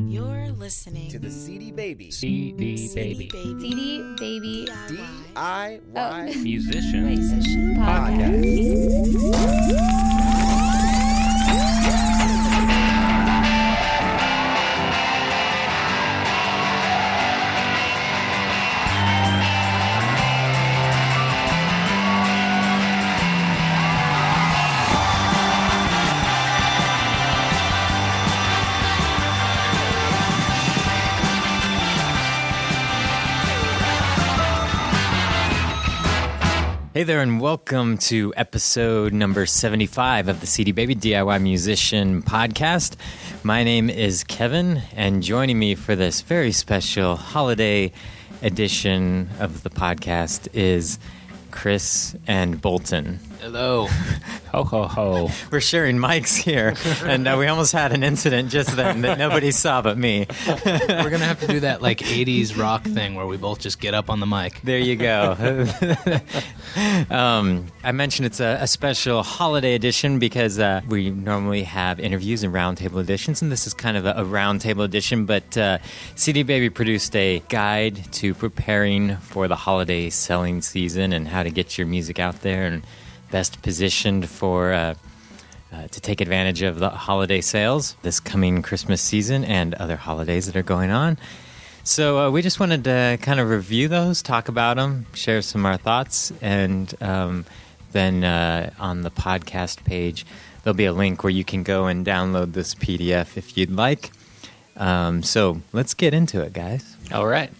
You're listening to the CD Baby CD Baby DIY Musician Podcast. Hey there, and welcome to episode number 75 of the CD Baby DIY Musician Podcast. My name is Kevin, and joining me for this very special holiday edition of the podcast is Chris and Bolton. Hello. Ho, ho, ho. We're sharing mics here, and we almost had an incident just then that nobody saw but me. We're going to have to do that like 80s rock thing where we both just get up on the mic. There you go. I mentioned it's a special holiday edition because we normally have interviews and roundtable editions, and this is kind of a roundtable edition, but CD Baby produced a guide to preparing for the holiday selling season and how to get your music out there and best positioned for to take advantage of the holiday sales this coming Christmas season and other holidays that are going on. So we just wanted to kind of review those, talk about them, share some of our thoughts, and then on the podcast page, there'll be a link where you can go and download this PDF if you'd like. So let's get into it, guys. All right.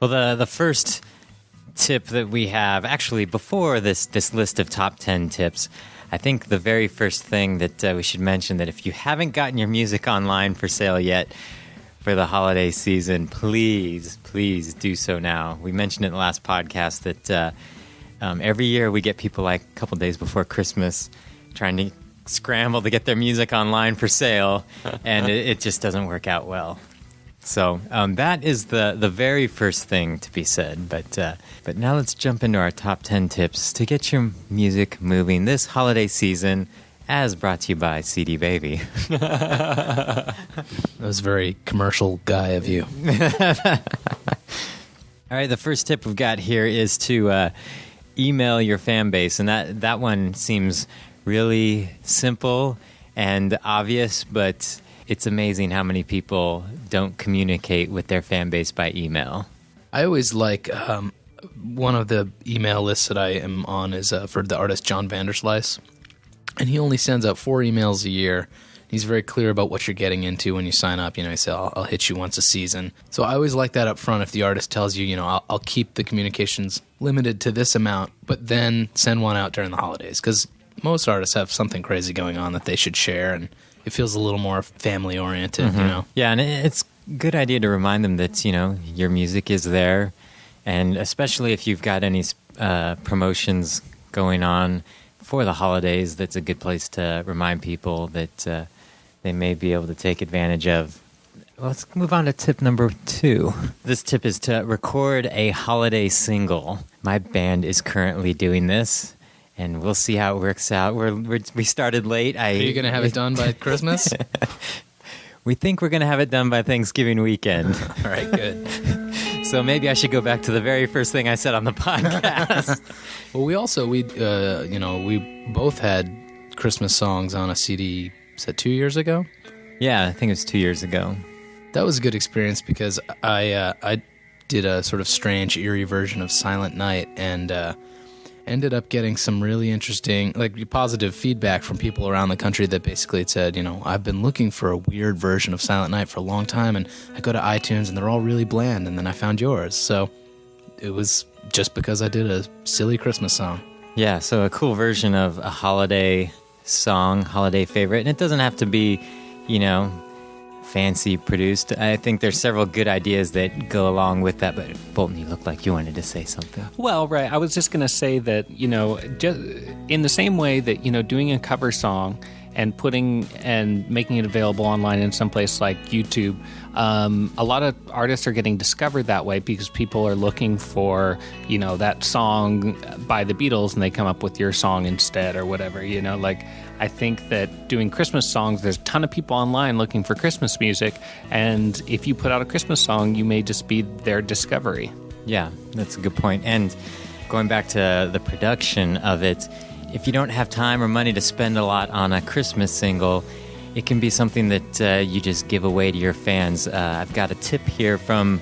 Well, the first tip that we have, actually before this list of top 10 tips, I think the very first thing that we should mention that if you haven't gotten your music online for sale yet for the holiday season, please do so now. We mentioned it in the last podcast that every year we get people like a couple days before Christmas trying to scramble to get their music online for sale, and it just doesn't work out well. So that is the very first thing to be said. But now let's jump into our top 10 tips to get your music moving this holiday season, as brought to you by CD Baby. That was very commercial guy of you. All right, the first tip we've got here is to email your fan base. And that one seems really simple and obvious, but it's amazing how many people don't communicate with their fan base by email. I always like one of the email lists that I am on is for the artist John Vanderslice. And he only sends out 4 emails a year. He's very clear about what you're getting into when you sign up. You know, he says, I'll hit you once a season. So I always like that up front if the artist tells you, I'll keep the communications limited to this amount, but then send one out during the holidays. Because most artists have something crazy going on that they should share, and it feels a little more family-oriented, Yeah, and it's a good idea to remind them that, your music is there, and especially if you've got any promotions going on for the holidays, that's a good place to remind people that they may be able to take advantage of. Let's move on to tip number 2. This tip is to record a holiday single. My band is currently doing this, and we'll see how it works out. We started late. Are you going to have it done by Christmas? We think we're going to have it done by Thanksgiving weekend. All right, good. So maybe I should go back to the very first thing I said on the podcast. Well, we both had Christmas songs on a CD, was that 2 years ago? Yeah, I think it was 2 years ago. That was a good experience because I did a sort of strange, eerie version of Silent Night, and ended up getting some really interesting, positive feedback from people around the country that basically said, I've been looking for a weird version of Silent Night for a long time, and I go to iTunes and they're all really bland, and then I found yours. So it was just because I did a silly Christmas song. Yeah, so a cool version of a holiday song, holiday favorite, and it doesn't have to be, fancy produced. I think there's several good ideas that go along with that, but Bolton, you look like you wanted to say something. Well, right. I was just going to say that, just in the same way that, doing a cover song and putting and making it available online in some place like YouTube, a lot of artists are getting discovered that way because people are looking for, that song by the Beatles and they come up with your song instead or whatever, I think that doing Christmas songs, there's a ton of people online looking for Christmas music, and if you put out a Christmas song, you may just be their discovery. Yeah, that's a good point. And going back to the production of it, if you don't have time or money to spend a lot on a Christmas single, it can be something that you just give away to your fans. I've got a tip here from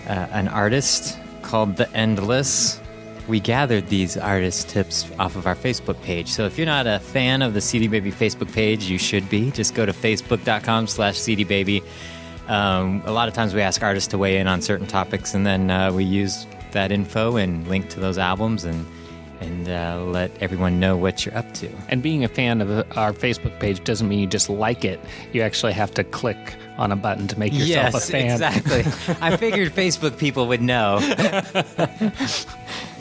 an artist called The Endless. We gathered these artist tips off of our Facebook page. So if you're not a fan of the CD Baby Facebook page, you should be. Just go to facebook.com/CDBaby. A lot of times we ask artists to weigh in on certain topics, and then we use that info and link to those albums and let everyone know what you're up to. And being a fan of our Facebook page doesn't mean you just like it. You actually have to click on a button to make yourself a fan. Exactly. I figured Facebook people would know.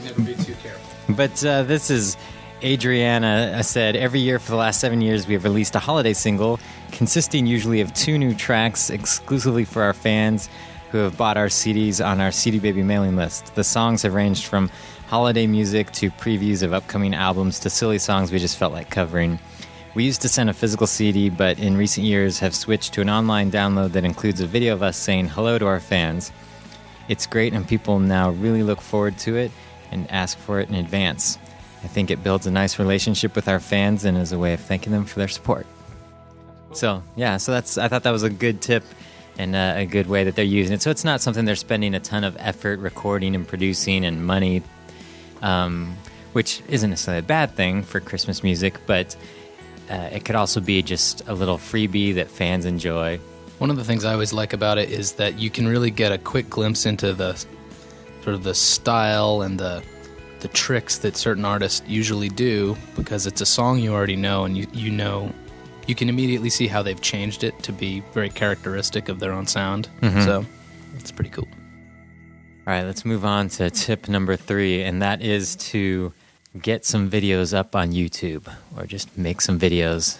Never be too careful. But this is Adriana said, every year for the last 7 years we have released a holiday single consisting usually of 2 new tracks exclusively for our fans who have bought our CDs on our CD Baby mailing list. The songs have ranged from holiday music to previews of upcoming albums to silly songs we just felt like covering. We used to send a physical CD, but in recent years have switched to an online download that includes a video of us saying hello to our fans. It's great, and people now really look forward to it and ask for it in advance. I think it builds a nice relationship with our fans and is a way of thanking them for their support. So I thought that was a good tip and a good way that they're using it. So it's not something they're spending a ton of effort recording and producing and money, which isn't necessarily a bad thing for Christmas music, but it could also be just a little freebie that fans enjoy. One of the things I always like about it is that you can really get a quick glimpse into the sort of the style and the tricks that certain artists usually do, because it's a song you already know, and you know you can immediately see how they've changed it to be very characteristic of their own sound. Mm-hmm. So it's pretty cool. All right, let's move on to tip number 3, and that is to get some videos up on YouTube, or just make some videos.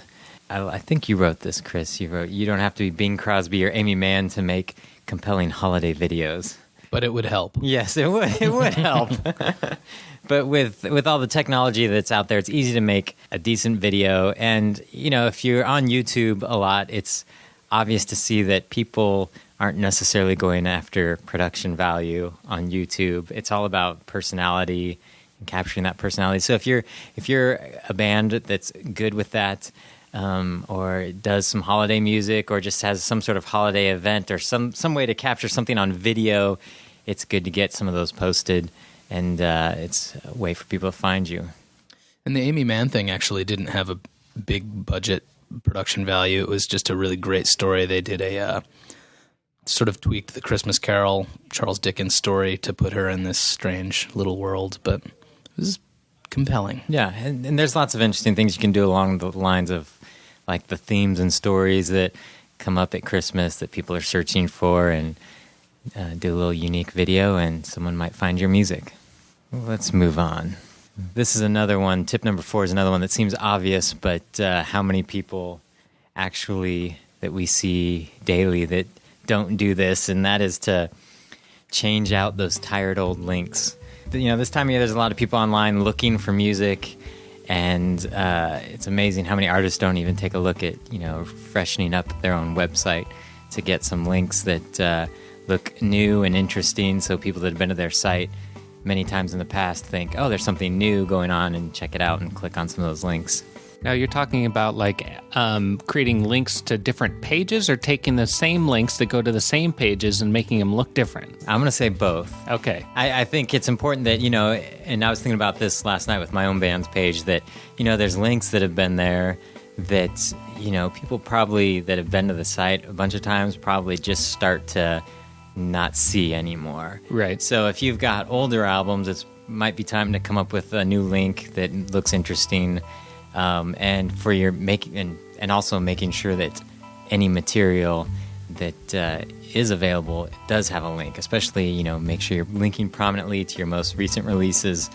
I think you wrote this, Chris. You wrote, you don't have to be Bing Crosby or Amy Mann to make compelling holiday videos. But it would help. Yes, it would. It would help. But with all the technology that's out there, it's easy to make a decent video. And, you know, if you're on YouTube a lot, it's obvious to see that people aren't necessarily going after production value on YouTube. It's all about personality and capturing that personality. So if you're a band that's good with that, or does some holiday music, or just has some sort of holiday event, or some way to capture something on video, it's good to get some of those posted, and it's a way for people to find you. And the Amy Mann thing actually didn't have a big budget production value. It was just a really great story. They did a sort of tweaked the Christmas Carol, Charles Dickens story to put her in this strange little world, but it was compelling. Yeah, and there's lots of interesting things you can do along the lines of like the themes and stories that come up at Christmas that people are searching for, and do a little unique video, and someone might find your music. Let's move on. This is another one. Tip number 4 is another one that seems obvious, but how many people actually that we see daily that don't do this, and that is to change out those tired old links. You know, this time of year, there's a lot of people online looking for music, and it's amazing how many artists don't even take a look at, you know, freshening up their own website to get some links that look new and interesting, so people that have been to their site many times in the past think, oh, there's something new going on, and check it out and click on some of those links. Now, you're talking about like creating links to different pages, or taking the same links that go to the same pages and making them look different? I'm going to say both. Okay. I think it's important that, you know, and I was thinking about this last night with my own band's page, that, you know, there's links that have been there that, you know, people probably that have been to the site a bunch of times probably just start to not see anymore. Right. So if you've got older albums, it might be time to come up with a new link that looks interesting. And for your making, and also making sure that any material that is available does have a link. Especially, you know, make sure you're linking prominently to your most recent releases,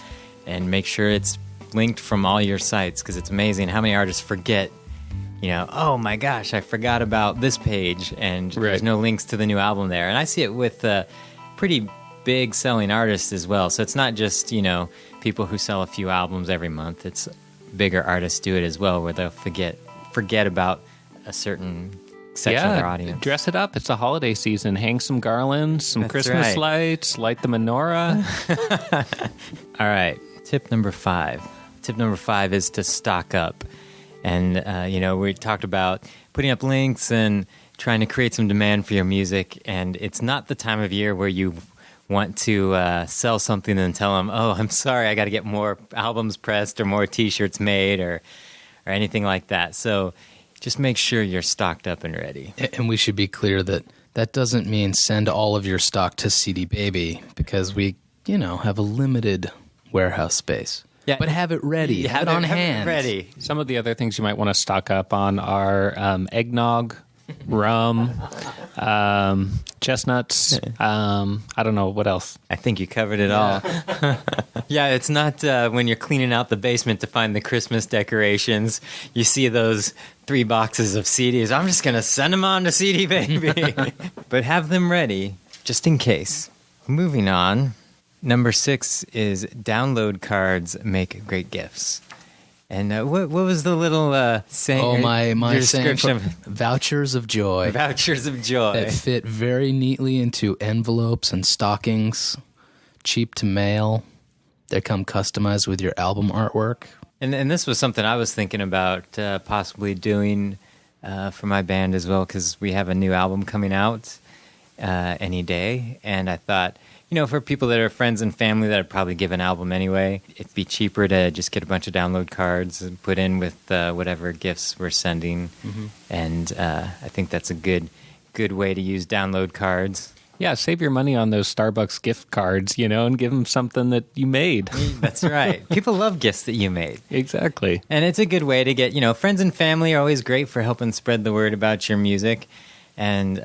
and make sure it's linked from all your sites, because it's amazing how many artists forget, you know, oh my gosh, I forgot about this page, and there's no links to the new album there. And I see it with pretty big selling artists as well. So it's not just, you know, people who sell a few albums every month. It's bigger artists do it as well, where they'll forget about a certain section of their audience. Dress it up. It's a holiday season. Hang some garlands, some That's Christmas right. lights, light the menorah. All right, tip number 5. Tip number 5 is to stock up. And, we talked about putting up links and trying to create some demand for your music. And it's not the time of year where you want to sell something and tell them, oh, I'm sorry, I got to get more albums pressed or more T-shirts made or anything like that. So just make sure you're stocked up and ready. And we should be clear that doesn't mean send all of your stock to CD Baby, because we, have a limited warehouse space. Yeah. But have it ready. Have it on hand. Ready. Some of the other things you might want to stock up on are eggnog, rum, chestnuts. I don't know what else. I think you covered it all. Yeah, it's not when you're cleaning out the basement to find the Christmas decorations, you see those 3 boxes of CDs. I'm just going to send them on to CD Baby. But have them ready, just in case. Moving on, number 6 is download cards make great gifts. And what was the little saying? Oh, my your saying, description? vouchers of joy. Vouchers of joy. That fit very neatly into envelopes and stockings, cheap to mail. They come customized with your album artwork. And this was something I was thinking about possibly doing for my band as well, because we have a new album coming out any day. And I thought, for people that are friends and family that would probably give an album anyway, it'd be cheaper to just get a bunch of download cards and put in with whatever gifts we're sending. Mm-hmm. And I think that's a good way to use download cards. Yeah, save your money on those Starbucks gift cards, and give them something that you made. That's right. People love gifts that you made. Exactly. And it's a good way to get, friends and family are always great for helping spread the word about your music. And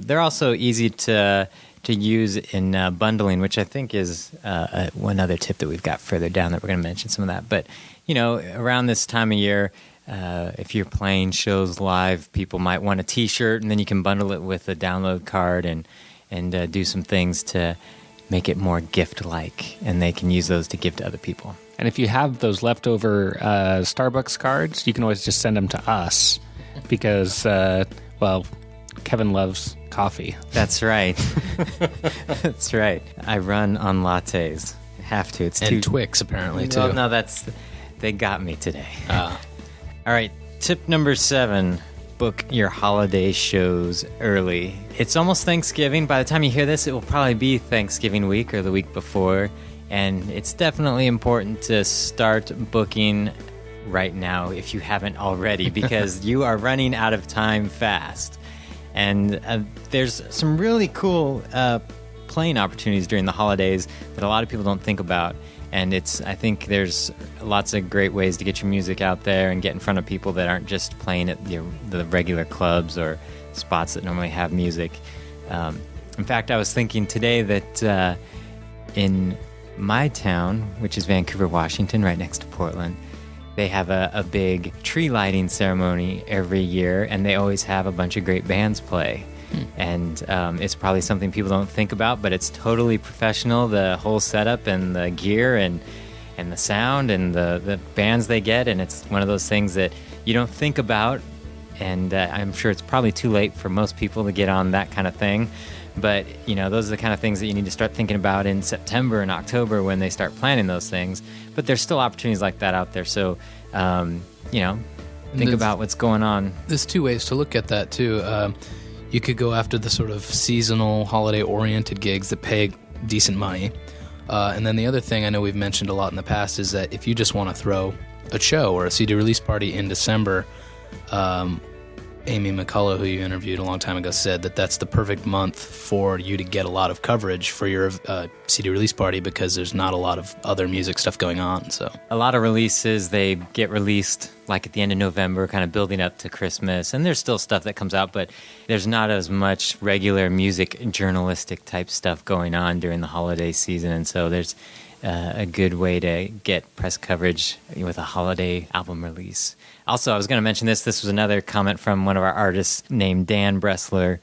they're also easy to use in bundling, which I think is one other tip that we've got further down that we're going to mention some of that. But, around this time of year, if you're playing shows live, people might want a T-shirt, and then you can bundle it with a download card and do some things to make it more gift-like, and they can use those to give to other people. And if you have those leftover Starbucks cards, you can always just send them to us because, Kevin loves coffee. That's right. That's right. I run on lattes. I have to. And Twix, apparently, too. Well, no, they got me today. All right. Tip number 7, book your holiday shows early. It's almost Thanksgiving. By the time you hear this, it will probably be Thanksgiving week or the week before. And it's definitely important to start booking right now if you haven't already, because you are running out of time fast. And there's some really cool playing opportunities during the holidays that a lot of people don't think about. And I think there's lots of great ways to get your music out there and get in front of people that aren't just playing at the regular clubs or spots that normally have music. In fact, I was thinking today that in my town, which is Vancouver, Washington, right next to Portland, they have a big tree lighting ceremony every year, and they always have a bunch of great bands play. And it's probably something people don't think about, but it's totally professional, the whole setup and the gear and the sound and the bands they get. And it's one of those things that you don't think about, and I'm sure it's probably too late for most people to get on that kind of thing. But, those are the kind of things that you need to start thinking about in September and October when they start planning those things. But there's still opportunities like that out there. So, think about what's going on. There's 2 ways to look at that, too. You could go after the sort of seasonal, holiday-oriented gigs that pay decent money. And then the other thing I know we've mentioned a lot in the past is that if you just want to throw a show or a CD release party in December, Amy McCullough, who you interviewed a long time ago, said that that's the perfect month for you to get a lot of coverage for your CD release party because there's not a lot of other music stuff going on. So a lot of releases, they get released like at the end of November, kind of building up to Christmas, and there's still stuff that comes out, but there's not as much regular music journalistic type stuff going on during the holiday season, and so there's a good way to get press coverage with a holiday album release. Also, I was going to mention this. This was another comment from one of our artists named Dan Bressler.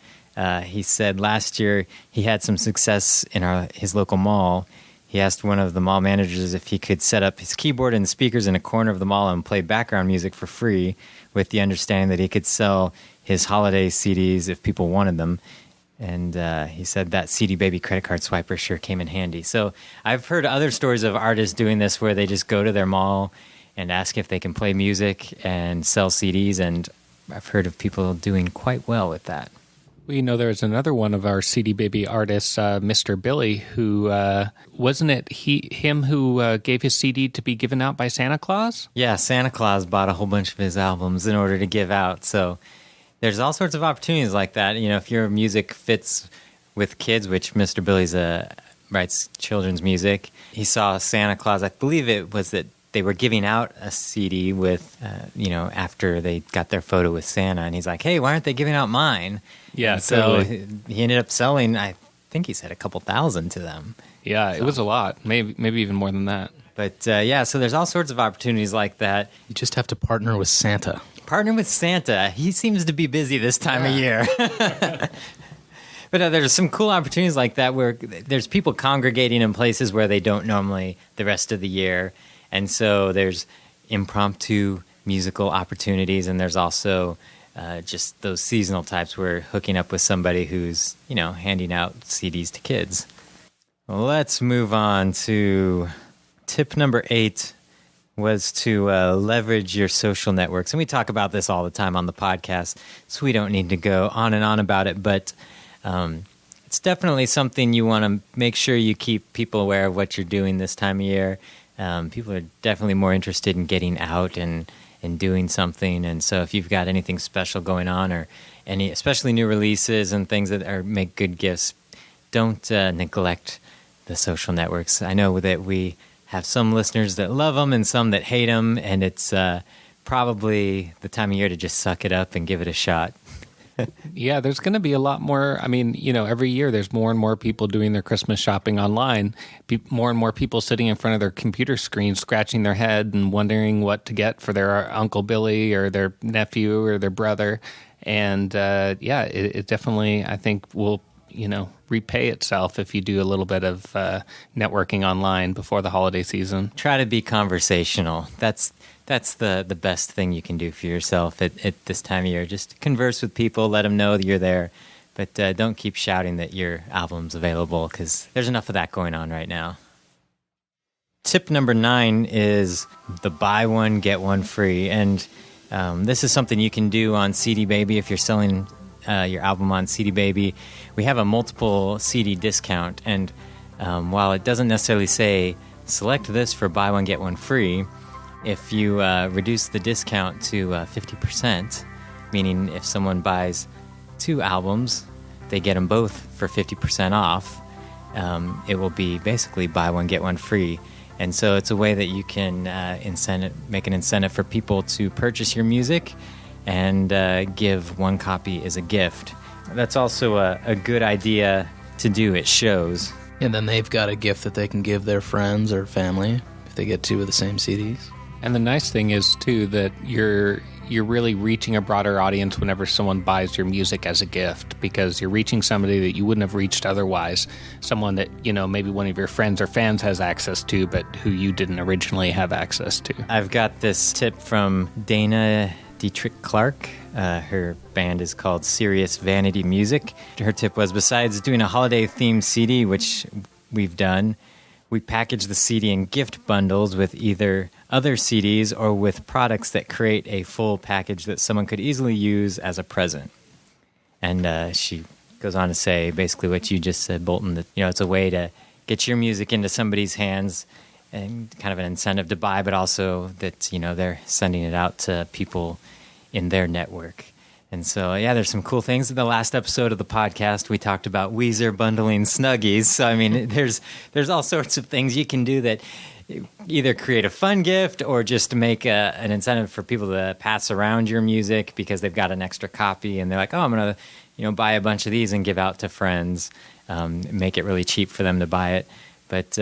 He said last year he had some success in his local mall, he asked one of the mall managers if he could set up his keyboard and speakers in a corner of the mall and play background music for free, with the understanding that he could sell his holiday CDs if people wanted them. And he said that CD Baby credit card swiper sure came in handy. So I've heard other stories of artists doing this where they just go to their mall and ask if they can play music and sell CDs, and I've heard of people doing quite well with that. We know there's another one of our CD Baby artists, Mr. Billy, who wasn't it him who gave his CD to be given out by Santa Claus? Yeah, Santa Claus bought a whole bunch of his albums in order to give out. So there's all sorts of opportunities like that. You know, if your music fits with kids, which Mr. Billy's writes children's music, he saw Santa Claus. I believe it was that they were giving out a CD with, after they got their photo with Santa, and he's like, "Hey, why aren't they giving out mine?" Yeah, and so he ended up selling, I think he said, a couple thousand to them. Yeah, it was a lot, maybe even more than that. But so there's all sorts of opportunities like that. You just have to partner with Santa. Partner with Santa. He seems to be busy this time of year. But there's some cool opportunities like that where there's people congregating in places where they don't normally the rest of the year. And so there's impromptu musical opportunities, and there's also just those seasonal types where hooking up with somebody who's, handing out CDs to kids. Well, let's move on to tip number 8 was to leverage your social networks. And we talk about this all the time on the podcast, so we don't need to go on and on about it. But it's definitely something you want to make sure you keep people aware of what you're doing this time of year. People are definitely more interested in getting out and doing something. And so if you've got anything special going on, or any, especially new releases and things that make good gifts, don't neglect the social networks. I know that we have some listeners that love them and some that hate them, and it's probably the time of year to just suck it up and give it a shot. Yeah, there's going to be a lot more. I mean, every year there's more and more people doing their Christmas shopping online. More and more people sitting in front of their computer screen, scratching their head and wondering what to get for their Uncle Billy or their nephew or their brother. And it definitely, I think, will repay itself if you do a little bit of networking online before the holiday season. Try to be conversational. That's the best thing you can do for yourself at this time of year. Just converse with people, let them know that you're there, but don't keep shouting that your album's available, because there's enough of that going on right now. Tip number 9 is the buy one, get one free. And this is something you can do on CD Baby if you're selling your album on CD Baby. We have a multiple CD discount, and while it doesn't necessarily say select this for buy one, get one free, if you reduce the discount to 50%, meaning if someone buys 2 albums, they get them both for 50% off, it will be basically buy one, get one free. And so it's a way that you can make an incentive for people to purchase your music and give one copy as a gift. That's also a good idea to do at shows. And then they've got a gift that they can give their friends or family if they get 2 of the same CDs. And the nice thing is, too, that you're really reaching a broader audience whenever someone buys your music as a gift, because you're reaching somebody that you wouldn't have reached otherwise, someone that, maybe one of your friends or fans has access to, but who you didn't originally have access to. I've got this tip from Dana Dietrich Clark. Her band is called Serious Vanity Music. Her tip was, besides doing a holiday-themed CD, which we've done, we package the CD in gift bundles with either other CDs or with products that create a full package that someone could easily use as a present. And she goes on to say basically what you just said, Bolton, that it's a way to get your music into somebody's hands and kind of an incentive to buy, but also that they're sending it out to people in their network. And so, there's some cool things. In the last episode of the podcast, we talked about Weezer bundling Snuggies. So, I mean, there's all sorts of things you can do that either create a fun gift or just make an incentive for people to pass around your music because they've got an extra copy and they're like, oh, I'm going to buy a bunch of these and give out to friends, make it really cheap for them to buy it. But,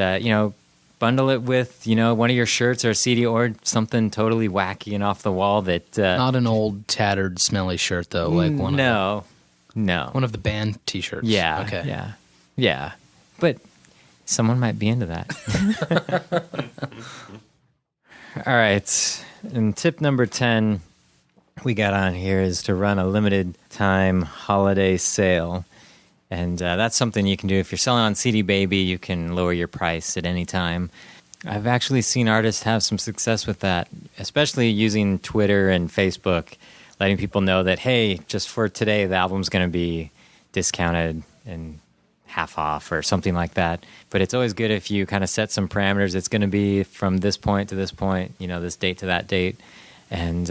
bundle it with, one of your shirts or a CD or something totally wacky and off the wall that... Not an old, tattered, smelly shirt, though, like one of the band T-shirts. Yeah, okay. Yeah. But someone might be into that. All right. And tip number 10 we got on here is to run a limited time holiday sale. And that's something you can do. If you're selling on CD Baby, you can lower your price at any time. I've actually seen artists have some success with that, especially using Twitter and Facebook, letting people know that, hey, just for today, the album's going to be discounted and half off or something like that. But it's always good if you kind of set some parameters. It's going to be from this point to this point, this date to that date, and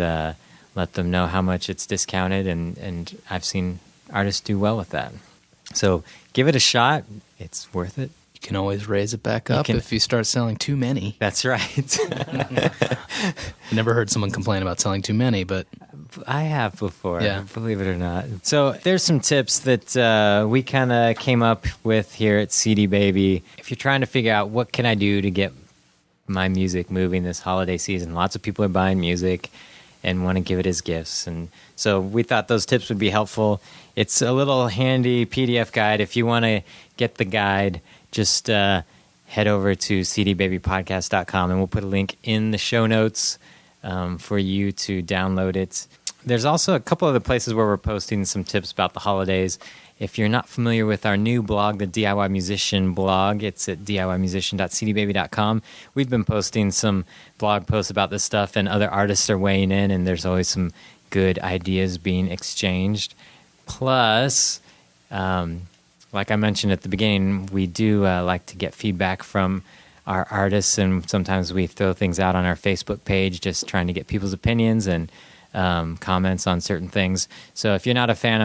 let them know how much it's discounted. And I've seen artists do well with that. So give it a shot. It's worth it. You can always raise it back up if you start selling too many. That's right. I've never heard someone complain about selling too many, but I have before, yeah. Believe it or not. So there's some tips that we kind of came up with here at CD Baby. If you're trying to figure out what can I do to get my music moving this holiday season, lots of people are buying music and want to give it as gifts. And so we thought those tips would be helpful. It's a little handy PDF guide. If you want to get the guide, just head over to cdbabypodcast.com, and we'll put a link in the show notes for you to download it. There's also a couple other places where we're posting some tips about the holidays. If you're not familiar with our new blog, the DIY Musician blog, it's at diymusician.cdbaby.com. We've been posting some blog posts about this stuff, and other artists are weighing in, and there's always some good ideas being exchanged. Plus, like I mentioned at the beginning, we do like to get feedback from our artists, and sometimes we throw things out on our Facebook page just trying to get people's opinions and comments on certain things. So if you're not a fan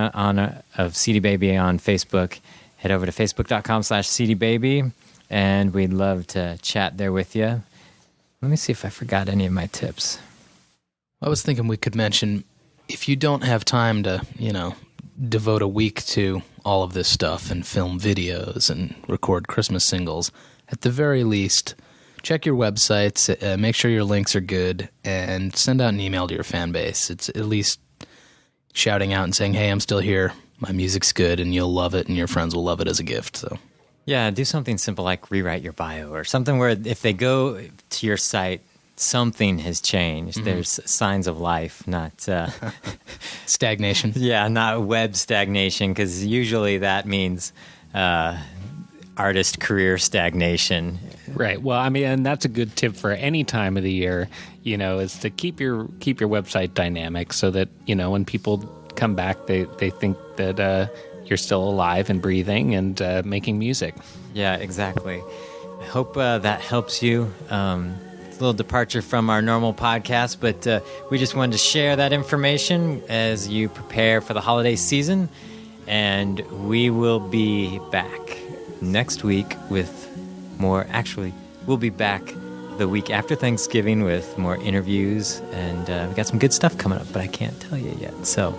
of CD Baby on Facebook, head over to facebook.com/CDBaby, and we'd love to chat there with you. Let me see if I forgot any of my tips. I was thinking we could mention, if you don't have time to, devote a week to all of this stuff and film videos and record Christmas singles, at the very least, check your websites, make sure your links are good, and send out an email to your fan base. It's at least shouting out and saying, hey, I'm still here, my music's good, and you'll love it, and your friends will love it as a gift. So, yeah, do something simple like rewrite your bio or something where if they go to your site, something has changed. Mm-hmm. There's signs of life, not stagnation. Yeah, not web stagnation, because usually that means artist career stagnation. Right. Well, I mean, and that's a good tip for any time of the year, is to keep your website dynamic so that, when people come back, they think that you're still alive and breathing and making music. Yeah, exactly. I hope that helps you. It's a little departure from our normal podcast, but we just wanted to share that information as you prepare for the holiday season. And we will be back next week with more. Actually, we'll be back the week after Thanksgiving with more interviews, and we got some good stuff coming up, but I can't tell you yet. So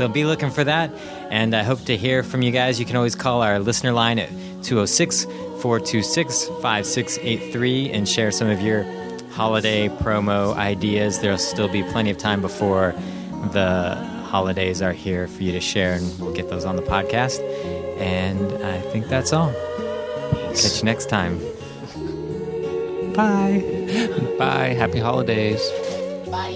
be looking for that, and I hope to hear from you guys. You can always call our listener line at 206-426-5683 and share some of your holiday promo ideas. There'll still be plenty of time before the holidays are here for you to share, and we'll get those on the podcast. And I think that's all. Catch you next time. Bye. Bye. Happy holidays. Bye.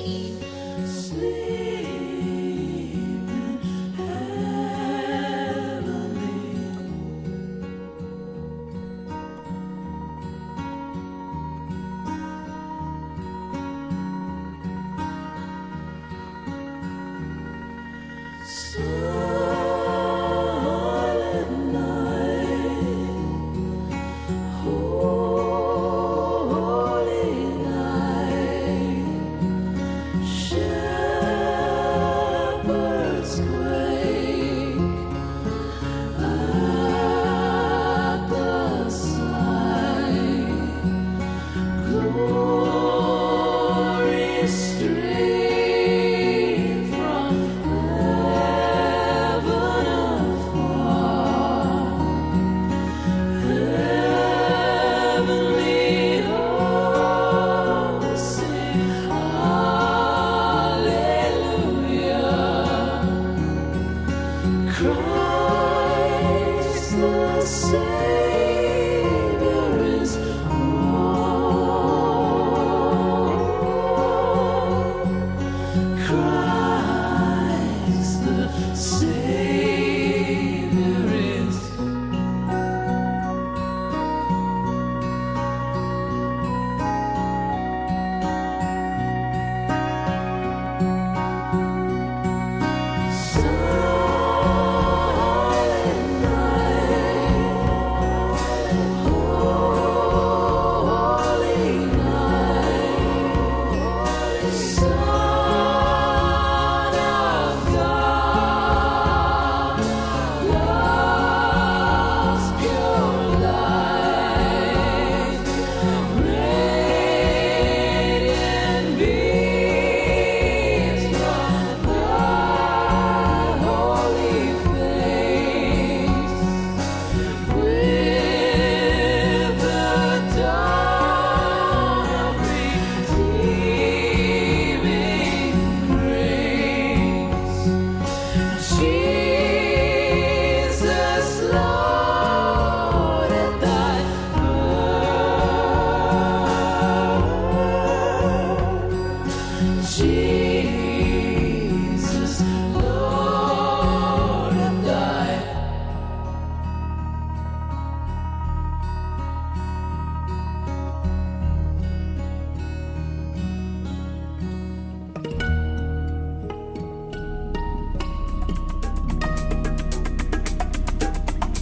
Christ the Savior.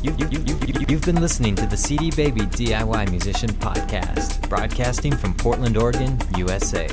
You've been listening to the CD Baby DIY Musician Podcast, broadcasting from Portland, Oregon, USA.